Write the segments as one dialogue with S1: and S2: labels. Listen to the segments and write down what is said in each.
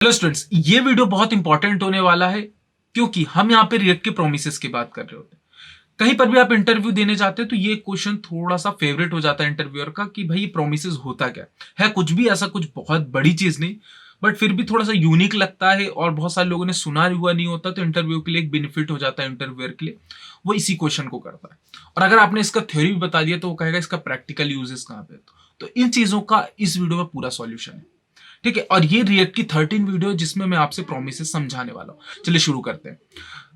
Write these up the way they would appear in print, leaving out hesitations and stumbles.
S1: Hello students, ये video बहुत important होने वाला है क्योंकि हम यहाँ पे रिएक्ट के प्रोमिसेस की बात कर रहे होते हैं। कहीं पर भी आप इंटरव्यू देने जाते हैं तो ये क्वेश्चन थोड़ा सा फेवरेट हो जाता है इंटरव्यूअर का कि भाई प्रोमिसेस होता क्या है। कुछ भी ऐसा कुछ बहुत बड़ी चीज नहीं, बट फिर भी थोड़ा सा यूनिक लगता है और बहुत सारे लोगों ने सुना हुआ नहीं होता, तो इंटरव्यू के लिए एक बेनिफिट हो जाता है इंटरव्यूअर के लिए। वो इसी क्वेश्चन को करता है और अगर आपने इसका थ्योरी भी बता दिया तो वो कहेगा इसका प्रैक्टिकल यूजेस कहाँ पे है। तो इन चीजों का इस वीडियो में पूरा सॉल्यूशन है, ठीक है। और ये रिएक्ट की 13 वीडियो जिसमें मैं आपसे प्रोमिसेस समझाने वाला हूं। चलिए शुरू करते हैं।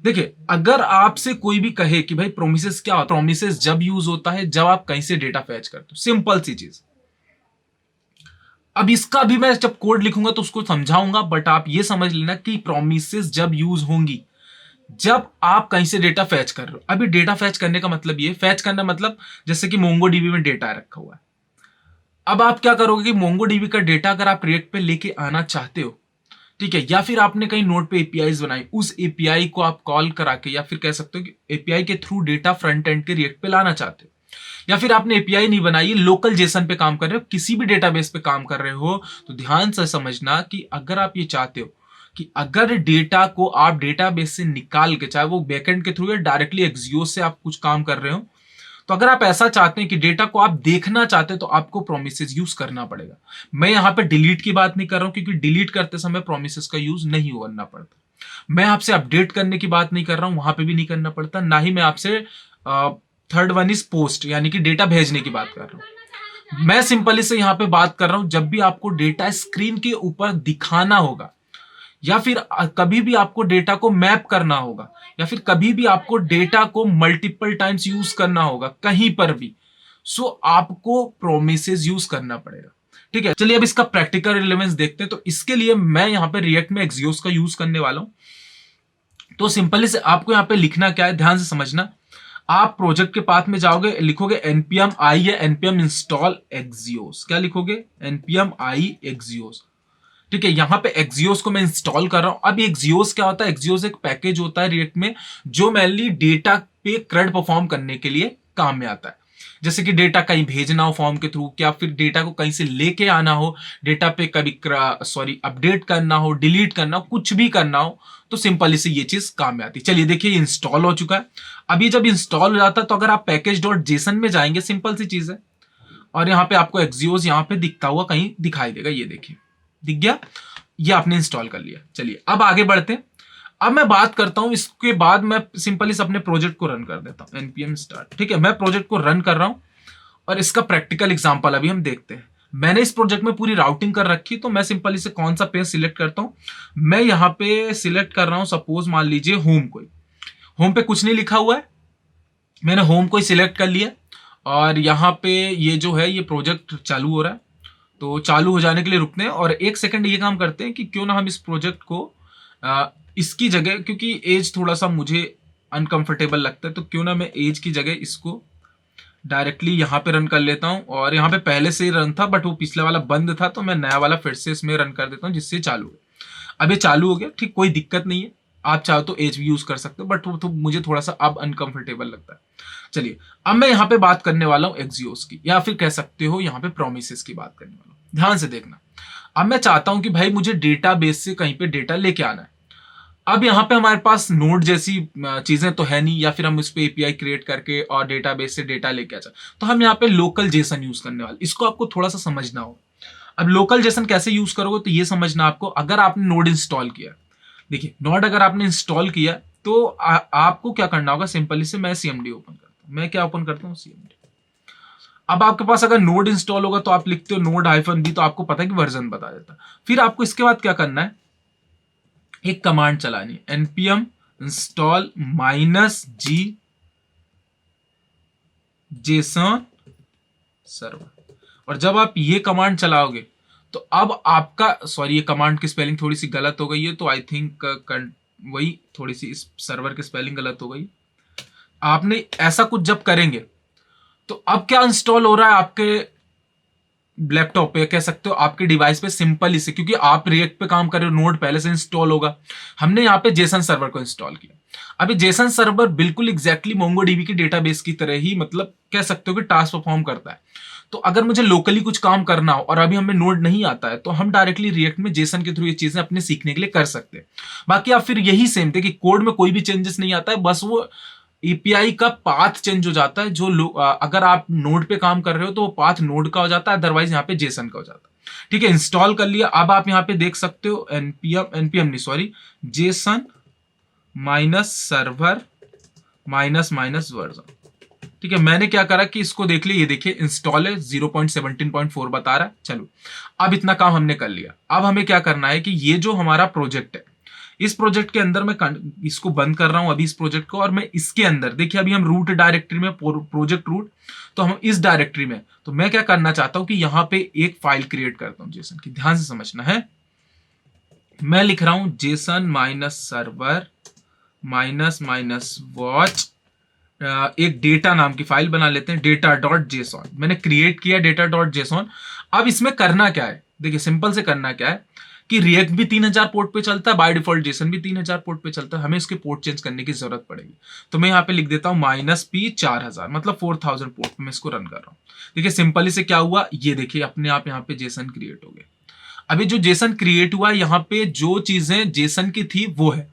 S1: देखिए, अगर आपसे कोई भी कहे कि भाई प्रोमिसेस क्या होता है, प्रोमिसेस जब यूज होता है जब आप कहीं से डेटा फैच करते हो, सिंपल सी चीज। अब इसका भी मैं जब कोड लिखूंगा तो उसको समझाऊंगा, बट आप ये समझ लेना कि प्रोमिसेस जब यूज होंगी जब आप कहीं से डेटा फैच कर रहे हो। अभी डेटा फैच करने का मतलब ये, फैच करना मतलब जैसे कि मोंगोडीबी में डेटा रखा हुआ है। अब आप क्या करोगे कि मोंगोडीबी का डेटा अगर आप रिएक्ट पे लेके आना चाहते हो, ठीक है, या फिर आपने कहीं नोड पे एपीआईज बनाई, उस एपीआई को आप कॉल करा के, या फिर कह सकते हो कि एपीआई के थ्रू डेटा फ्रंट एंड के रिएक्ट पे लाना चाहते हो, या फिर आपने एपीआई नहीं बनाई, लोकल जेसन पे काम कर रहे हो, किसी भी डेटाबेस पे काम कर रहे हो, तो ध्यान से समझना कि अगर आप ये चाहते हो कि अगर डेटा को आप डेटाबेस से निकाल के, चाहे वो बैकएंड के थ्रू या डायरेक्टली एक्सियोस से आप कुछ काम कर रहे हो, तो अगर आप ऐसा चाहते हैं कि डेटा को आप देखना चाहते हैं तो आपको प्रोमिसेस यूज करना पड़ेगा। मैं यहां पे डिलीट की बात नहीं कर रहा हूं क्योंकि डिलीट करते समय प्रोमिसेस का यूज नहीं करना पड़ता। मैं आपसे अपडेट करने की बात नहीं कर रहा हूं, वहां पे भी नहीं करना पड़ता। ना ही मैं आपसे थर्ड वन इज पोस्ट यानी कि डेटा भेजने की बात कर रहा हूं। मैं सिंपली से यहां पे बात कर रहा हूं जब भी आपको डेटा स्क्रीन के ऊपर दिखाना होगा, या फिर कभी भी आपको डेटा को मैप करना होगा, या फिर कभी भी आपको डेटा को मल्टीपल टाइम्स यूज करना होगा कहीं पर भी, सो आपको प्रोमिसेस यूज करना पड़ेगा, ठीक है। चलिए अब इसका प्रैक्टिकल रिलेवेंस देखते हैं। तो इसके लिए मैं यहां पे रिएक्ट में एक्सियोस का यूज करने वाला हूं। तो सिंपली से आपको यहां पे लिखना क्या है, ध्यान से समझना। आप प्रोजेक्ट के पाथ में जाओगे, लिखोगे npm i या npm install एक्सियोस। क्या लिखोगे? npm i एक्सियोस, ठीक है। यहां पे एक्सियोस को मैं इंस्टॉल कर रहा हूं। अब एक्सियोस क्या होता है? एक्सियोस एक पैकेज होता है रिएक्ट में जो मेनली डेटा पे CRUD परफॉर्म करने के लिए काम में आता है। जैसे कि डेटा कहीं भेजना हो फॉर्म के थ्रू, क्या फिर डेटा को कहीं से लेके आना हो, डेटा पे कभी अपडेट करना हो, डिलीट करना हो, कुछ भी करना हो, तो सिंपली से ये चीज काम में आती है। चलिए देखिए, इंस्टॉल हो चुका है। अभी जब इंस्टॉल हो जाता है तो अगर आप पैकेज डॉट जेसन में जाएंगे, सिंपल सी चीज है, और यहाँ पे आपको एक्सियोस यहाँ पे दिखता हुआ कहीं दिखाई देगा। ये देखिए, दिख गया, ये आपने इंस्टॉल कर लिया। चलिए अब आगे बढ़ते हैं। अब मैं बात करता हूं, इसके बाद मैं सिंपली अपने प्रोजेक्ट को रन कर देता हूं। npm start, ठीक है। मैं प्रोजेक्ट को रन कर रहा हूं और इसका प्रैक्टिकल एग्जांपल अभी हम देखते हैं। मैंने इस प्रोजेक्ट में पूरी राउटिंग कर रखी, तो मैं सिंपली से कौन सा पेज सिलेक्ट करता हूं। मैं यहां पे सिलेक्ट कर रहा हूं, सपोज मान लीजिए होम। कोई होम पे कुछ नहीं लिखा हुआ है, मैंने होम को ही सिलेक्ट कर लिया। और यहाँ पे ये जो है, ये प्रोजेक्ट चालू हो रहा है, तो चालू हो जाने के लिए रुकते हैं और एक सेकंड ये काम करते हैं कि क्यों ना हम इस प्रोजेक्ट को इसकी जगह, क्योंकि एज थोड़ा सा मुझे अनकंफर्टेबल लगता है, तो क्यों ना मैं एज की जगह इसको डायरेक्टली यहाँ पे रन कर लेता हूँ। और यहाँ पे पहले से ही रन था बट वो पिछला वाला बंद था, तो मैं नया वाला फिर से इसमें रन कर देता हूँ जिससे चालू हो। अब ये चालू हो गया, ठीक, कोई दिक्कत नहीं है। आप चाहो तो एज भी यूज कर सकते हो, बट वो तो मुझे थोड़ा सा अब अनकंफर्टेबल लगता है। चलिए अब मैं यहाँ पे बात करने वाला हूँ एक्सियोस की, या फिर कह सकते हो यहाँ पे प्रोमिसेस की बात करने वाला हूँ। ध्यान से देखना। अब मैं चाहता हूं कि भाई मुझे डेटाबेस से कहीं पे डेटा लेके आना है। अब यहाँ पे हमारे पास नोड जैसी चीजें तो है नहीं, या फिर हम उस पर एपीआई क्रिएट करके और डेटाबेस से डेटा लेके आ जाए, तो हम यहाँ पे लोकल जेसन यूज करने वाले। इसको आपको थोड़ा सा समझना हो। अब लोकल जेसन कैसे यूज करोगे, तो ये समझना आपको। अगर आपने नोड इंस्टॉल किया, देखिए नोड अगर आपने इंस्टॉल किया तो आपको क्या करना होगा, सिंपली से मैं सीएमडी ओपन करता हूँ। मैं क्या ओपन करता हूँ? सीएमडी। अब आपके पास अगर नोड इंस्टॉल होगा तो आप लिखते हो नोड -b, तो आपको पता है कि वर्जन बता देता। फिर आपको इसके बाद क्या करना है, एक कमांड चलानी है, npm install -g json server. और जब आप ये कमांड चलाओगे तो अब आपका, सॉरी ये कमांड की स्पेलिंग थोड़ी सी गलत हो गई है, तो आई थिंक वही थोड़ी सी इस सर्वर की स्पेलिंग गलत हो गई। आपने ऐसा कुछ जब करेंगे तो अब क्या इंस्टॉल हो रहा है आपके लैपटॉप पे, कह सकते हो आपके डिवाइस पे, सिंपल इसे, क्योंकि आप रिएक्ट पे काम कर रहे हो, नोड पहले से इंस्टॉल होगा। हमने यहाँ पे जेसन सर्वर को इंस्टॉल किया। अभी जेसन सर्वर बिल्कुल एग्जैक्टली मोंगोडीबी की डेटाबेस की तरह ही, मतलब कह सकते हो कि टास्क परफॉर्म करता है। तो अगर मुझे लोकली कुछ काम करना हो और अभी हमें नोड नहीं आता है तो हम डायरेक्टली रिएक्ट में जेसन के थ्रू ये चीजें अपने सीखने के लिए कर सकते हैं। बाकी आप फिर यही सेम थे कि कोड में कोई भी चेंजेस नहीं आता है, बस वो एपीआई का पाथ चेंज हो जाता है। अगर आप नोड पे काम कर रहे हो तो वो पाथ नोड का हो जाता है, अदरवाइज यहाँ पे जेसन का हो जाता है। ठीक है, इंस्टॉल कर लिया। अब आप यहाँ पे देख सकते हो npm नहीं sorry Jason minus server minus minus version. ठीक है, मैंने क्या करा कि इसको देख लिया, ये देखिए इंस्टॉल है 0.17.4 बता रहा है। चलो अब इतना काम हमने कर लिया। अब हमें क्या करना है कि ये जो हमारा प्रोजेक्ट है, इस प्रोजेक्ट के अंदर मैं इसको बंद कर रहा हूं अभी इस प्रोजेक्ट को, और मैं इसके अंदर देखिए अभी हम रूट डायरेक्टरी में, प्रोजेक्ट रूट, तो हम इस डायरेक्टरी में, तो मैं क्या करना चाहता हूं कि यहां पे एक फाइल क्रिएट करता हूं जेसन की, ध्यान से समझना है। मैं लिख रहा हूं Jason minus server minus minus watch, एक डेटा नाम की फाइल बना लेते हैं, डेटा डॉट जेसॉन। मैंने क्रिएट किया डेटा डॉट जेसॉन। अब इसमें करना क्या है, देखिए सिंपल से करना क्या है कि रिएक्ट भी 3000 पोर्ट पे चलता है, बाय डिफॉल्ट जेसन भी 3000 पोर्ट पे चलता है, हमें इसके पोर्ट चेंज करने की जरूरत पड़ेगी। तो मैं यहाँ पे लिख देता हूँ -p 4000, मतलब 4000 पोर्ट पे मैं इसको रन कर रहा हूँ। देखिए सिंपली से क्या हुआ, ये देखिए अपने आप यहाँ पे जेसन क्रिएट हो गया। अभी जो जेसन क्रिएट हुआ है यहाँ पे जो चीजें जेसन की थी वो है।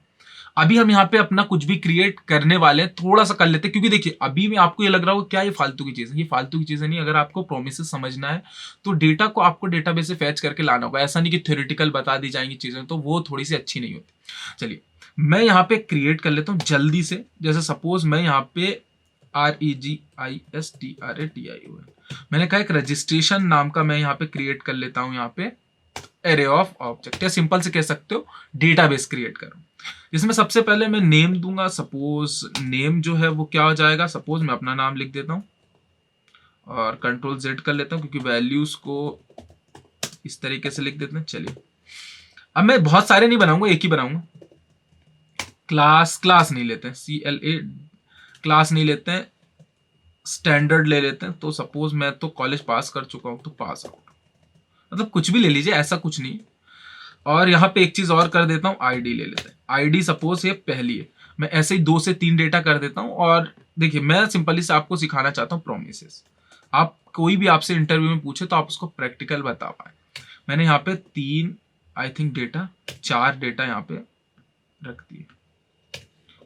S1: अभी हम यहाँ पे अपना कुछ भी क्रिएट करने वाले हैं, थोड़ा सा कर लेते हैं, क्योंकि देखिए अभी में आपको ये लग रहा होगा क्या ये फालतू की चीज है, ये फालतू की चीजें नहीं। अगर आपको प्रोमिसेस समझना है तो डेटा को आपको डेटाबेस से फैच करके लाना होगा, ऐसा नहीं कि थ्योरेटिकल बता दी जाएंगी चीजें, तो वो थोड़ी सी अच्छी नहीं होती। चलिए मैं यहाँ पे क्रिएट कर लेता हूँ जल्दी से। जैसे सपोज मैं यहाँ पे REGISTRATIO मैंने कहा एक रजिस्ट्रेशन नाम का मैं यहाँ पे क्रिएट कर लेता हूँ, यहाँ पे एरे ऑफ ऑब्जेक्ट, या सिंपल से कह सकते हो डेटाबेस क्रिएट करूं। इसमें सबसे पहले मैं नेम दूंगा, सपोज नेम जो है वो क्या हो जाएगा, सपोज मैं अपना नाम लिख देता हूं और कंट्रोल Z कर लेता हूं, क्योंकि वैल्यूज को इस तरीके से लिख देते हैं। चलिए अब मैं बहुत सारे नहीं बनाऊंगा, एक ही बनाऊंगा। क्लास नहीं लेते हैं, CLA क्लास नहीं लेते हैं, स्टैंडर्ड ले लेते हैं। तो सपोज मैं तो कॉलेज पास कर चुका हूं तो पास आउट, मतलब कुछ भी ले लीजिए, ऐसा कुछ नहीं। और यहाँ पे एक चीज और कर देता हूँ, आईडी ले लेते हैं। आईडी सपोज ये पहली है, मैं ऐसे ही 2 से 3 डेटा कर देता हूँ। और देखिए मैं सिंपली से आपको सिखाना चाहता हूँ प्रोमिसेस। आप कोई भी आपसे इंटरव्यू में पूछे तो आप उसको प्रैक्टिकल बता पाए। मैंने यहाँ पे 3 आई थिंक डेटा 4 डेटा यहाँ पे रख दिए,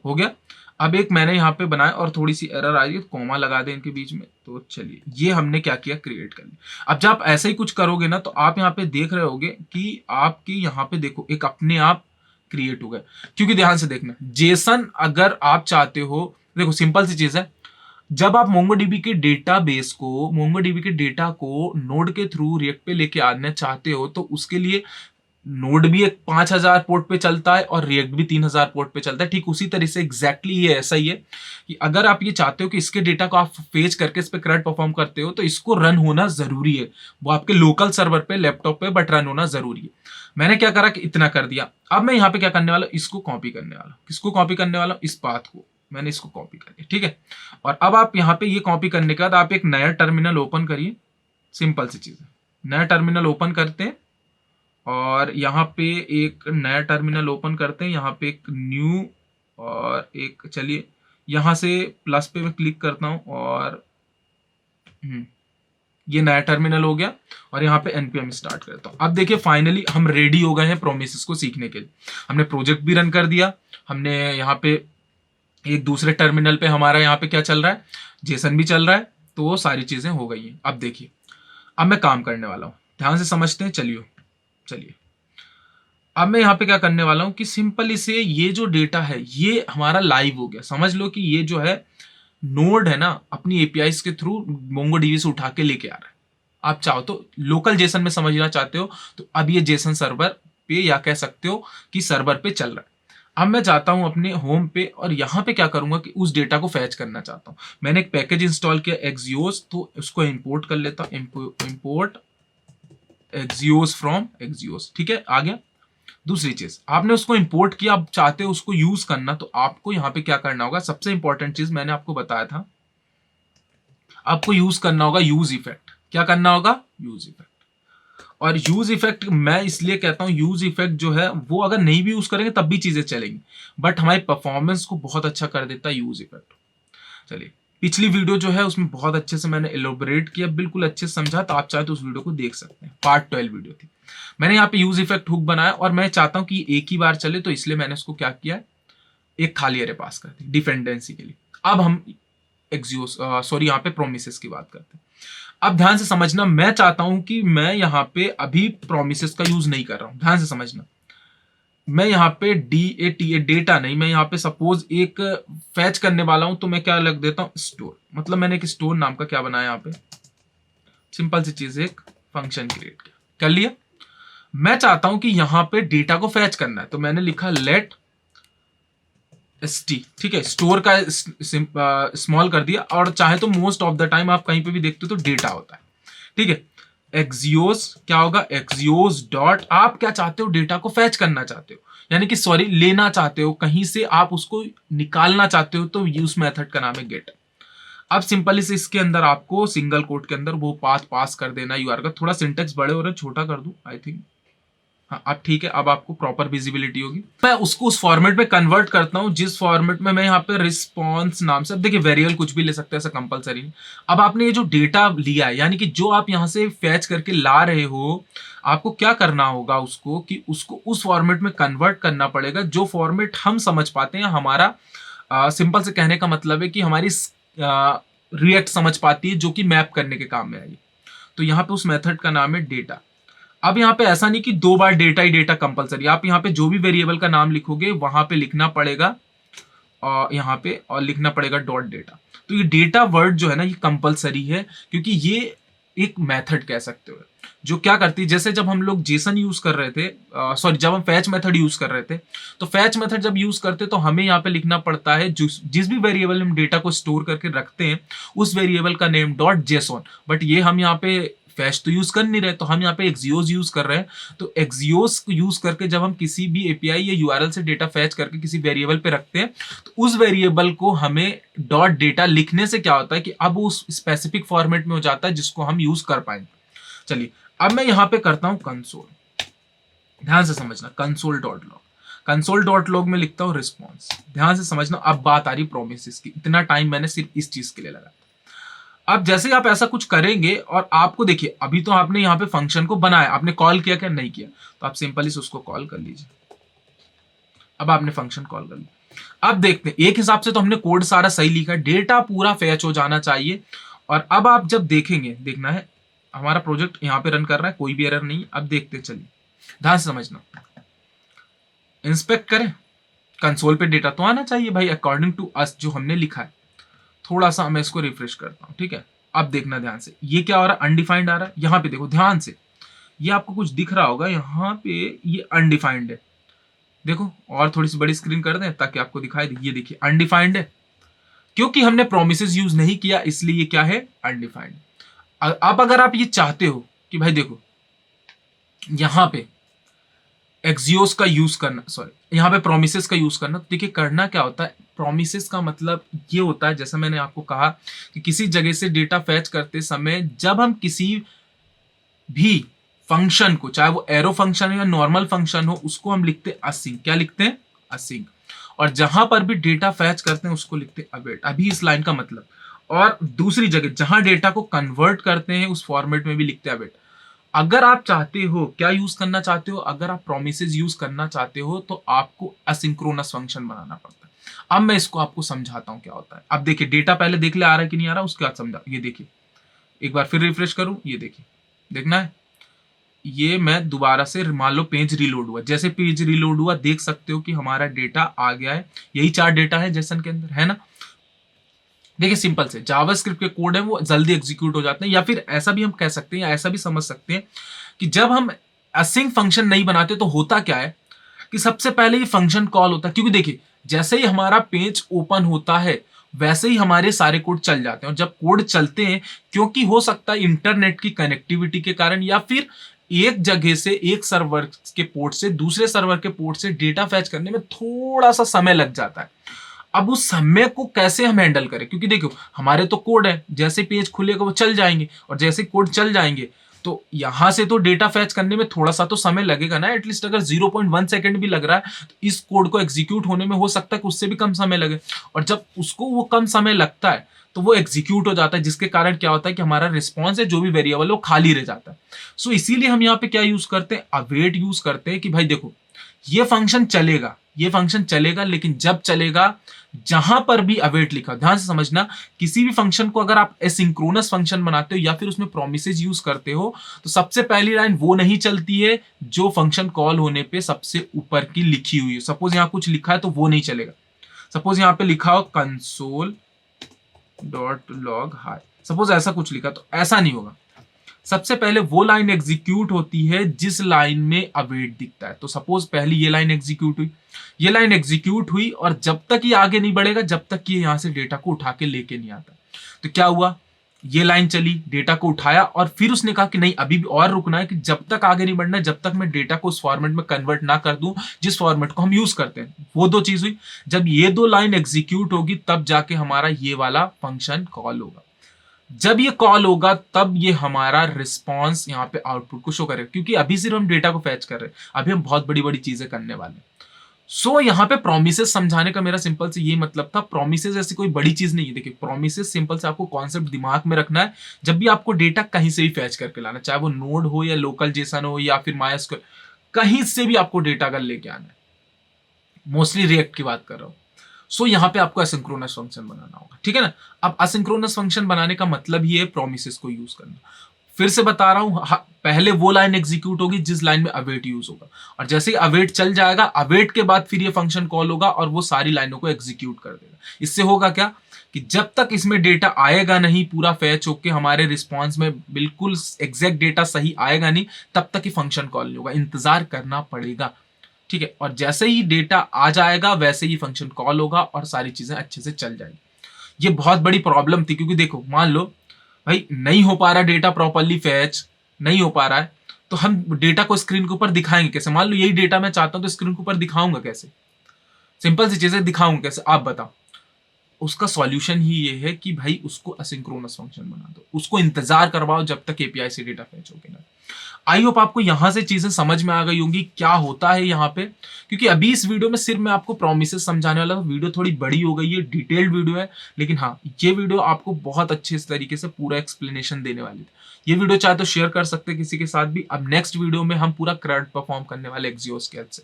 S1: हो गया। अब एक मैंने यहाँ पे बनाया और थोड़ी सी एरर आ रही है, कॉमा लगा दें इनके बीच में। तो चलिए ये हमने क्या किया, क्रिएट कर लिया। अब जब आप ऐसे ही कुछ करोगे ना तो आप यहाँ पे देख रहे होगे कि आपकी यहाँ पे देखो एक अपने आप क्रिएट हो गया। क्योंकि ध्यान से देखना, जेसन अगर आप चाहते हो, देखो सिंपल सी चीज है, जब आप मोंगोडीबी के डेटाबेस को, मोंगोडीबी के डेटा को नोड के थ्रू रिएक्ट पे लेके आना चाहते हो तो उसके लिए नोड भी एक 5000 पोर्ट पे चलता है और रिएक्ट भी 3000 पोर्ट पे चलता है। ठीक उसी तरह से एग्जैक्टली ये ऐसा ही है कि अगर आप ये चाहते हो कि इसके डेटा को आप फेच करके इस पे CRUD परफॉर्म करते हो तो इसको रन होना जरूरी है, वो आपके लोकल सर्वर पे लैपटॉप पे, बट रन होना जरूरी है। मैंने क्या करा कि इतना कर दिया। अब मैं यहाँ पे क्या करने वाला, इसको कॉपी करने वाला। किसको कॉपी करने वाला, इस पाथ को। मैंने इसको कॉपी कर लिया, ठीक है। और अब आप यहाँ पे ये कॉपी करने के बाद आप एक नया टर्मिनल ओपन करिए, सिंपल सी चीज है। नया टर्मिनल ओपन करते हैं और यहाँ पे एक नया टर्मिनल ओपन करते हैं, यहाँ पे एक न्यू, और एक चलिए यहाँ से प्लस पे मैं क्लिक करता हूँ और ये नया टर्मिनल हो गया। और यहाँ पे npm स्टार्ट करता हूँ। अब देखिए फाइनली हम रेडी हो गए हैं प्रोमिसेस को सीखने के लिए। हमने प्रोजेक्ट भी रन कर दिया, हमने यहाँ पे एक दूसरे टर्मिनल पे हमारा यहाँ पे क्या चल रहा है, जेसन भी चल रहा है, तो वो सारी चीजें हो गई हैं। अब देखिए अब मैं काम करने वाला हूँ, ध्यान से समझते हैं। चलिए अब मैं यहाँ पे क्या करने वाला हूँ कि सिंपली से ये जो डेटा है ये हमारा लाइव हो गया। समझ लो कि ये जो है नोड है ना, अपनी एपीआईज के थ्रू मोंगोडीबी से उठा के लेके आ रहा है। आप चाहो तो लोकल जेसन में समझना चाहते हो तो अब ये जेसन सर्वर पे, या कह सकते हो कि सर्वर पे चल रहा है। अब मैं जाता हूं अपने होम पे और यहाँ पे क्या करूंगा कि उस डेटा को फैच करना चाहता हूं। मैंने एक पैकेज इंस्टॉल किया Axios, तो उसको इंपोर्ट कर लेता हूं। इंपोर्ट Axios फ्रॉम Axios, ठीक है, आ गया। दूसरी चीज, आपने उसको इंपोर्ट किया, आप चाहते हो उसको यूज करना, तो आपको यहाँ पे क्या करना होगा, सबसे इंपॉर्टेंट चीज मैंने आपको बताया था, आपको यूज करना होगा यूज इफेक्ट। क्या करना होगा, यूज इफेक्ट। और यूज इफेक्ट मैं इसलिए कहता हूं, यूज इफेक्ट जो है वो अगर नहीं भी यूज करेंगे तब भी चीजें चलेंगी, बट हमारी परफॉर्मेंस को बहुत अच्छा कर देता है यूज इफेक्ट। चलिए पिछली वीडियो जो है उसमें बहुत अच्छे से मैंने एलोबरेट किया, बिल्कुल अच्छे से समझा, तो आप चाहे तो उस वीडियो को देख सकते हैं। पार्ट 12 वीडियो थी। मैंने यहाँ पे यूज इफेक्ट हुक बनाया और मैं चाहता हूं कि एक ही बार चले, तो इसलिए मैंने उसको क्या किया, एक खाली एरे पास कर दी डिपेंडेंसी के लिए। अब हम एक्सियोस सॉरी यहाँ पे प्रोमिसेस की बात करते हैं। अब ध्यान से समझना, मैं चाहता हूं कि मैं यहाँ पे अभी प्रोमिसेस का यूज नहीं कर रहा हूं, ध्यान से समझना। मैं यहाँ पे DATA डेटा नहीं, मैं यहाँ पे सपोज एक फैच करने वाला हूं, तो मैं क्या लग देता हूं, स्टोर। मतलब मैंने एक स्टोर नाम का क्या बनाया, यहाँ पे सिंपल सी चीज, एक फंक्शन क्रिएट कर लिया। मैं चाहता हूं कि यहाँ पे डेटा को फैच करना है, तो मैंने लिखा लेट st, ठीक है, स्टोर का स्मॉल कर दिया, और चाहे तो मोस्ट ऑफ द टाइम आप कहीं पे भी देखते हो तो डेटा होता है, ठीक है। एक्सियोस क्या होगा, एक्सियोस डॉट, आप क्या चाहते हो, डेटा को फैच करना चाहते हो, यानी कि सॉरी लेना चाहते हो कहीं से, आप उसको निकालना चाहते हो, तो यूज मेथड का नाम है गेट। अब सिंपली से इसके अंदर आपको सिंगल कोट के अंदर वो पाथ पास कर देना यूआर का। थोड़ा सिंटेक्स बड़े हो रहे, छोटा कर दूं आई थिंक, हाँ अब ठीक है, अब आपको प्रॉपर विजिबिलिटी होगी। मैं उसको उस फॉर्मेट में कन्वर्ट करता हूं जिस फॉर्मेट में मैं यहाँ पे रिस्पॉन्स नाम से, अब देखिए वेरिएबल कुछ भी ले सकते हैं, ऐसा कंपलसरी नहीं। अब आपने ये जो डेटा लिया है, यानी कि जो आप यहाँ से फैच करके ला रहे हो, आपको क्या करना होगा, उसको कि उसको उस फॉर्मेट में कन्वर्ट करना पड़ेगा जो फॉर्मेट हम समझ पाते हैं। हमारा सिंपल से कहने का मतलब है कि हमारी रिएक्ट समझ पाती है, जो कि मैप करने के काम में आएगी। तो यहाँ पे उस मेथड का नाम है डेटा। अब यहाँ पे ऐसा नहीं कि 2 बार डेटा ही डेटा कंपलसरी, आप यहाँ पे जो भी वेरिएबल का नाम लिखोगे वहां पे लिखना पड़ेगा, और यहाँ पे और लिखना पड़ेगा डॉट डेटा। तो ये डेटा वर्ड जो है ना, ये कंपलसरी है, क्योंकि ये एक मेथड कह सकते हो जो क्या करती है, जैसे जब हम लोग जेसन यूज कर रहे थे, सॉरी जब हम फैच मेथड यूज कर रहे थे, तो फैच मेथड जब यूज करते तो हमें यहाँ पे लिखना पड़ता है जिस भी वेरिएबल हम डेटा को स्टोर करके रखते हैं उस वेरिएबल का नेम डॉट जेसॉन। बट ये हम यहाँ पे फैच तो यूज कर नहीं रहे, तो हम यहाँ पे एक्सियोस यूज कर रहे हैं। तो एक्सियोस को यूज करके जब हम किसी भी एपीआई या यूआरएल से डेटा फैच करके किसी वेरिएबल पे रखते हैं, तो उस वेरिएबल को हमें डॉट डेटा लिखने से क्या होता है कि अब उस स्पेसिफिक फॉर्मेट में हो जाता है जिसको हम यूज कर पाएंगे। चलिए अब मैं यहाँ पे करता हूं कंसोल, ध्यान से समझना, console dot log, console dot log में लिखता हूं रिस्पॉन्स। ध्यान से समझना, अब बात आ रही प्रोमिसेस की। इतना टाइम मैंने सिर्फ इस चीज के लिए लगाया। अब जैसे आप ऐसा कुछ करेंगे और आपको देखिए, अभी तो आपने यहाँ पे फंक्शन को बनाया, आपने कॉल किया क्या, नहीं किया, तो आप सिंपली से उसको कॉल कर लीजिए। अब आपने फंक्शन कॉल कर लिया। अब देखते हैं, एक हिसाब से तो हमने कोड सारा सही लिखा, डेटा पूरा फैच हो जाना चाहिए। और अब आप जब देखेंगे, देखना है हमारा प्रोजेक्ट यहाँ पे रन कर रहा है, कोई भी एरर नहीं। अब देखते चलिए, ध्यान से समझना, इंस्पेक्ट करें, कंसोल पे डेटा तो आना चाहिए भाई, अकॉर्डिंग टू अस जो हमने लिखा है। थोड़ा सा मैं इसको रिफ्रेश करता हूं, ठीक है। अब देखना ध्यान से, ये क्या हो रहा है, अनडिफाइंड आ रहा है। यहाँ पे देखो ध्यान से, ये आपको कुछ दिख रहा होगा, यहाँ पे ये अनडिफाइंड है। देखो और थोड़ी सी बड़ी स्क्रीन कर दें ताकि आपको दिखाई दे, ये देखिए अनडिफाइंड है, क्योंकि हमने प्रोमिसेस यूज नहीं किया, इसलिए ये क्या है, अनडिफाइंड। अब अगर आप ये चाहते हो कि भाई देखो यहां पे एक्सियोस का यूज करना, सॉरी यहाँ पे प्रोमिसेस का यूज करना, देखिए करना क्या होता है, प्रोमिसेस का मतलब ये होता है, जैसा मैंने आपको कहा कि किसी जगह से डेटा फैच करते समय जब हम किसी भी फंक्शन को, चाहे वो एरो फंक्शन हो या नॉर्मल फंक्शन हो, उसको हम लिखते हैं असिंक। क्या लिखते हैं, असिंक। और जहां पर भी डेटा फैच करते हैं उसको लिखते हैं अवेट। अभी इस लाइन का मतलब, और दूसरी जगह जहां डेटा को कन्वर्ट करते हैं उस फॉर्मेट में भी लिखते हैं अवेट। अगर आप चाहते हो, क्या यूज करना चाहते हो, अगर आप प्रोमिसेस यूज करना चाहते हो तो आपको असिंक्रोनस फंक्शन बनाना पड़ता है। अब मैं इसको आपको समझाता हूं क्या होता है। अब देखिए डेटा पहले देख ले आ रहा है कि नहीं आ रहा, उसके बाद समझा। ये देखिए, एक बार फिर रिफ्रेश करूं, ये देखिए, देखना है, ये मैं दोबारा से मान लो पेज रिलोड हुआ, जैसे पेज रिलोड हुआ देख सकते हो कि हमारा डेटा आ गया है। यही 4 डेटा है जेसन के अंदर, है ना। देखिए सिंपल से जावास्क्रिप्ट के कोड है वो जल्दी एग्जीक्यूट हो जाते हैं, या फिर ऐसा भी हम कह सकते हैं, या ऐसा भी समझ सकते हैं कि जब हम असिंक फंक्शन नहीं बनाते तो होता क्या है कि सबसे पहले ये फंक्शन कॉल होता है, क्योंकि देखिए जैसे ही हमारा पेज ओपन होता है वैसे ही हमारे सारे कोड चल जाते हैं। और जब कोड चलते हैं, क्योंकि हो सकता है इंटरनेट की कनेक्टिविटी के कारण, या फिर एक जगह से एक सर्वर के पोर्ट से दूसरे सर्वर के पोर्ट से डेटा फैच करने में थोड़ा सा समय लग जाता है। अब उस समय को कैसे हम हैंडल करें, क्योंकि देखो हमारे तो कोड है, जैसे पेज खुलेगा वो चल जाएंगे, और जैसे कोड चल जाएंगे तो यहां से तो डेटा फैच करने में थोड़ा सा तो समय लगेगा ना, एटलीस्ट अगर 0.1 सेकंड भी लग रहा है तो इस कोड को एग्जीक्यूट होने में हो सकता है कि उससे भी कम समय लगे, और जब उसको वो कम समय लगता है तो वो एग्जीक्यूट हो जाता है, जिसके कारण क्या होता है कि हमारा रिस्पॉन्स है जो भी वेरिएबल है वो खाली रह जाता है। सो इसीलिए हम यहाँ पे क्या यूज करते हैं, अवेट यूज करते हैं कि भाई देखो ये फंक्शन चलेगा, ये फंक्शन चलेगा, लेकिन जब चलेगा जहां पर भी अवेट लिखा, ध्यान से समझना, किसी भी फंक्शन को अगर आप एसिंक्रोनस फंक्शन बनाते हो या फिर उसमें प्रोमिसेस यूज करते हो तो सबसे पहली लाइन वो नहीं चलती है जो फंक्शन कॉल होने पे सबसे ऊपर की लिखी हुई है। सपोज यहां कुछ लिखा है तो वो नहीं चलेगा। सपोज यहां पे लिखा हो console dot log high, suppose ऐसा कुछ लिखा तो ऐसा नहीं होगा। सबसे पहले वो लाइन एग्जीक्यूट होती है जिस लाइन में अवेट दिखता है। तो सपोज पहली ये लाइन एग्जीक्यूट हुई, ये लाइन एग्जीक्यूट हुई, और जब तक ये आगे नहीं बढ़ेगा, जब तक ये यहां से डेटा को उठा के लेके नहीं आता। तो क्या हुआ, ये लाइन चली, डेटा को उठाया, और फिर उसने कहा कि नहीं अभी भी और रुकना है, कि जब तक आगे नहीं बढ़ना है, जब तक मैं डेटा को उस फॉर्मेट में कन्वर्ट ना कर दूं जिस फॉर्मेट को हम यूज करते हैं। वो दो चीज हुई। जब ये दो लाइन एग्जीक्यूट होगी तब जाके हमारा ये वाला फंक्शन कॉल होगा। जब ये कॉल होगा तब ये हमारा रिस्पॉन्स यहाँ पे आउटपुट को शो करेगा, क्योंकि अभी सिर्फ हम डेटा को फैच कर रहे हैं, अभी हम बहुत बड़ी बड़ी चीजें करने वाले हैं। सो यहाँ पे प्रोमिसेस समझाने का मेरा सिंपल से ये मतलब था। प्रोमिसेस ऐसी कोई बड़ी चीज नहीं है। देखिए प्रोमिसेस सिंपल से आपको कॉन्सेप्ट दिमाग में रखना है। जब भी आपको डेटा कहीं से भी फैच करके लाना, चाहे वो नोड हो या लोकल जेसन हो या फिर मायस्क्यूएल, कहीं से भी आपको डेटा अगर लेके आना है, मोस्टली रिएक्ट की बात कर रहा हूं, सो यहां पे आपको असिंक्रोनस फंक्शन बनाना होगा, ठीक है ना। अब असिंक्रोनस फंक्शन बनाने का मतलब ही है प्रोमिसेस को यूज करना। फिर से बता रहा हूं, पहले वो लाइन एग्जीक्यूट होगी जिस लाइन में अवेट यूज होगा, और जैसे ही अवेट चल जाएगा, अवेट के बाद फिर ये फंक्शन कॉल होगा और वो सारी लाइनों को एग्जीक्यूट कर देगा। इससे होगा क्या कि जब तक इसमें डेटा आएगा नहीं पूरा फैच होके हमारे रिस्पॉन्स में बिल्कुल एग्जैक्ट डेटा सही आएगा नहीं, तब तक ये फंक्शन कॉल नहीं होगा, इंतजार करना पड़ेगा, ठीक है। और जैसे ही डेटा आ जाएगा वैसे ही फंक्शन कॉल होगा और सारी चीजें अच्छे से चल जाएगी। ये बहुत बड़ी प्रॉब्लम थी, क्योंकि देखो मान लो भाई नहीं हो पा रहा डेटा प्रॉपरली फैच, नहीं हो पा रहा है, तो हम डेटा को स्क्रीन के ऊपर दिखाएंगे कैसे। मान लो यही डेटा मैं चाहता हूं तो स्क्रीन के ऊपर दिखाऊंगा कैसे, सिंपल सी चीजें दिखाऊंगा कैसे, आप बताओ। उसका सॉल्यूशन ही ये है कि भाई उसको असिंक्रोनस फंक्शन बना दो, उसको इंतजार करवाओ जब तक एपीआई से डेटा फैच होके ना। आई होप आपको यहां से चीजें समझ में आ गई होंगी क्या होता है यहाँ पे, क्योंकि अभी इस वीडियो में सिर्फ मैं आपको प्रोमिसेस समझाने वाला था। वीडियो थोड़ी बड़ी हो गई है, डिटेल्ड वीडियो है, लेकिन हाँ ये वीडियो आपको बहुत अच्छे इस तरीके से पूरा एक्सप्लेनेशन देने वाली थी। ये वीडियो चाहे तो शेयर कर सकते हैं किसी के साथ भी। अब नेक्स्ट वीडियो में हम पूरा क्रैड परफॉर्म करने वाले एक्सियोस कैड से।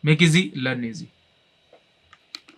S1: Make easy learn easy.